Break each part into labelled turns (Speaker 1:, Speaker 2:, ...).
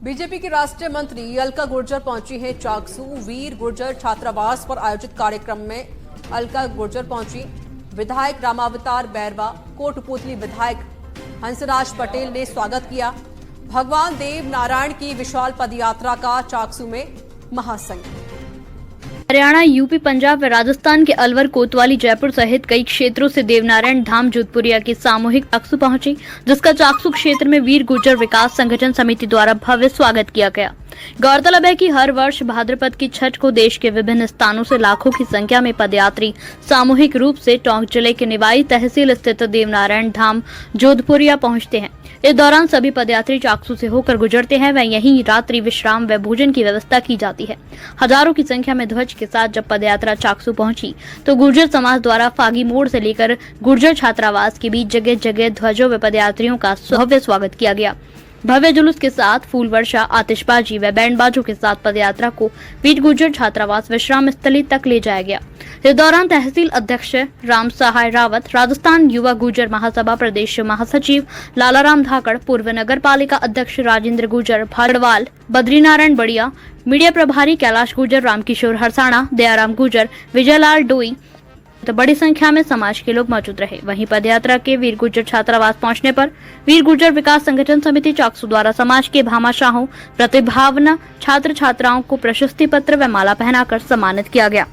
Speaker 1: BJP की राष्ट्रीय मंत्री अलका गुर्जर पहुंची हैं चाकसू। वीर गुर्जर छात्रावास पर आयोजित कार्यक्रम में अलका गुर्जर पहुंची। विधायक रामावतार बैरवा, कोटपूतली विधायक हंसराज पटेल ने स्वागत किया। भगवान देव नारायण की विशाल पदयात्रा का चाकसू में महासंग।
Speaker 2: हरियाणा, यूपी, पंजाब व राजस्थान के अलवर, कोतवाली, जयपुर सहित कई क्षेत्रों से देवनारायण धाम जोधपुरिया की सामूहिक चाकसू पहुंची, जिसका चाकसू क्षेत्र में वीर गुर्जर विकास संगठन समिति द्वारा भव्य स्वागत किया गया। गौरतलब है कि हर वर्ष भाद्रपद की छठ को देश के विभिन्न स्थानों से लाखों की संख्या में पदयात्री सामूहिक रूप से टोंक जिले के निवाई तहसील स्थित देवनारायण धाम जोधपुरिया पहुंचते हैं। इस दौरान सभी पदयात्री चाकसू से होकर गुजरते हैं व यहीं रात्रि विश्राम व भोजन की व्यवस्था की जाती है। हजारों की संख्या में ध्वज के साथ जब पदयात्रा चाकसू पहुंची तो गुर्जर समाज द्वारा फागी मोड़ से लेकर गुर्जर छात्रावास के बीच जगह जगह ध्वजों व पदयात्रियों का भव्य स्वागत किया गया। भव्य जुलूस के साथ फूल वर्षा, आतिशबाजी व बैंड बाजों के साथ पदयात्रा को वीर गुर्जर छात्रावास विश्राम स्थली तक ले जाया गया। इस दौरान तहसील अध्यक्ष राम सहाय रावत, राजस्थान युवा गुर्जर महासभा प्रदेश महासचिव लालाराम धाकड़, पूर्व नगर पालिका अध्यक्ष राजेंद्र गुर्जर भाड़वाल, बद्रीनारायण बढ़िया, मीडिया प्रभारी कैलाश गुर्जर, रामकिशोर हरसाणा, दयाराम गुर्जर, विजयलाल डोई तो बड़ी संख्या में समाज के लोग मौजूद रहे। वहीं पदयात्रा के वीर गुर्जर छात्रावास पहुंचने पर वीर गुर्जर विकास संगठन समिति चाकसू द्वारा समाज के भामाशाहों, प्रतिभावान छात्र छात्राओं को प्रशस्ति पत्र व माला पहनाकर सम्मानित किया गया।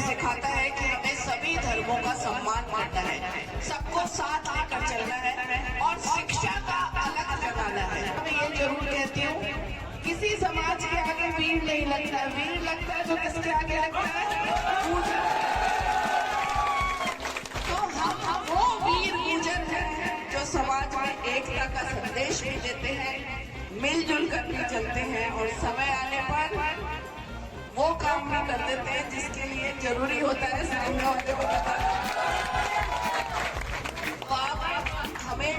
Speaker 3: सिखाता है कि हमें सभी धर्मों का सम्मान करना है, सबको साथ लेकर चलना है और शिक्षा का अलग लगाना है। मैं ये जरूर कहती हूँ, किसी समाज के आगे वीर नहीं लगता, वीर लगता है जो किसके आगे लगता है, तो हम वो वीर गुर्जर हैं जो समाज में एकता का संदेश भी देते हैं, मिलजुल कर भी चलते हैं और समय आने पर वो काम भी कर देते हैं जिसके लिए जरूरी होता है सामने वाले को पता। तो हमें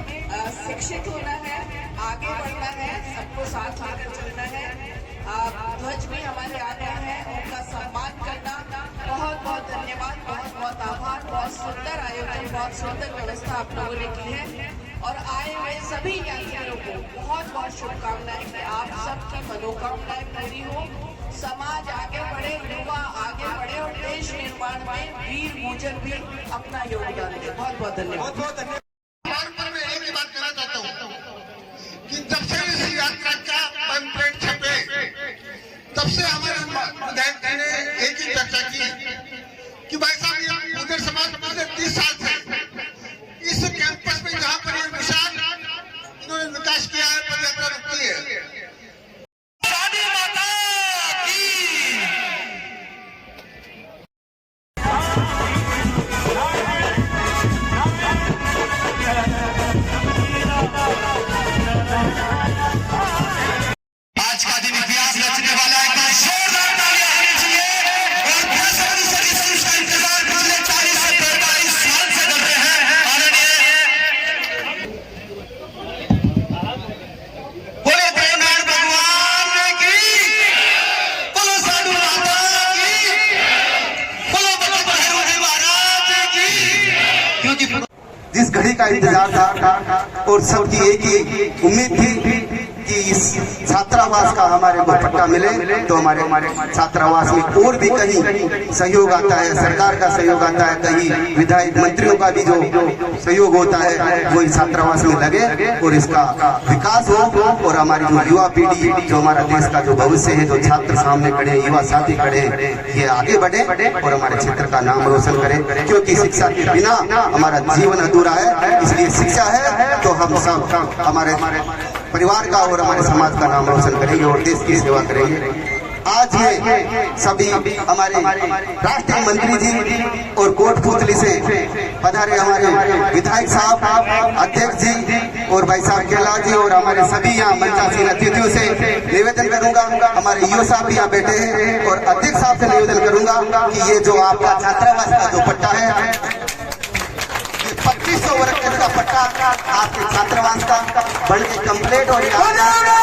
Speaker 3: शिक्षित होना है, आगे बढ़ना है, सबको साथ लेकर चलना है। ध्वज भी हमारे आगे हैं, उनका सम्मान करना। बहुत बहुत धन्यवाद, बहुत बहुत आभार। बहुत सुंदर आयोजन, बहुत सुंदर व्यवस्था आप लोगों ने की है और आए हुए सभी यात्रियों को बहुत बहुत शुभकामनाएं कि आप सबकी मनोकामनाएं पूरी हो, समाज आगे बढ़े, युवा आगे बढ़े और देश निर्माण में वीर गुर्जर भी अपना योगदान दे। बहुत बहुत धन्यवाद।
Speaker 4: मैं एक ही बात कहना चाहता हूँ कि जब से इस यात्रा का पैम्फलेट छपे तब से हमारे विधायक जी ने एक ही चर्चा की कि भाई साहब ये गुर्जर समाज पिछले 30 साल से इस कैंपस में जहाँ पर ये विशाल इन्होंने विकास किया है, पदयात्रा रुकती है। आज का दिन इतिहास रचने वाला है। जोरदार तालियां होनी चाहिए और बेसब्री से इस चीज का इंतजार पिछले 40 से 45 साल से कर रहे हैं। बोलो देवनारायण भगवान की, बोलो साधु माता की, बोलो बोलो भैरव महाराज की। क्योंकि जिस घड़ी का इंतजार था और सबकी एक ही उम्मीद थी कि इस छात्रावास का हमारे को पट्टा मिले तो हमारे छात्रावास में और भी कहीं सहयोग आता है, सरकार का सहयोग आता है, कहीं विधायक मंत्रियों का भी जो सहयोग होता है वो इस छात्रावास में लगे और इसका विकास हो और हमारी जो युवा पीढ़ी, जो हमारा देश का जो भविष्य है, जो छात्र सामने खड़े, युवा साथी खड़े, ये आगे बढ़े और हमारे क्षेत्र का नाम रोशन करे। क्योंकि शिक्षा के बिना हमारा जीवन अधूरा है, इसलिए शिक्षा है तो हम सब हमारे परिवार का और हमारे समाज का नाम रोशन करेंगे और देश की सेवा करेंगे। आज ये सभी हमारे राष्ट्रीय मंत्री जी और कोटपूतली से पधारे हमारे विधायक साहब, अध्यक्ष जी और भाई साहब कैलाश जी और हमारे सभी यहाँ मंचासीन अतिथियों से निवेदन करूंगा, हमारे युवा साहब यहाँ बैठे हैं और अध्यक्ष साहब से निवेदन करूंगा कि ये जो आपका छात्रावास का जो पट्टा है 2500 वर्ग का पट्टा आपके छात्रावास का बढ़ के कम कंप्लीट हो रही है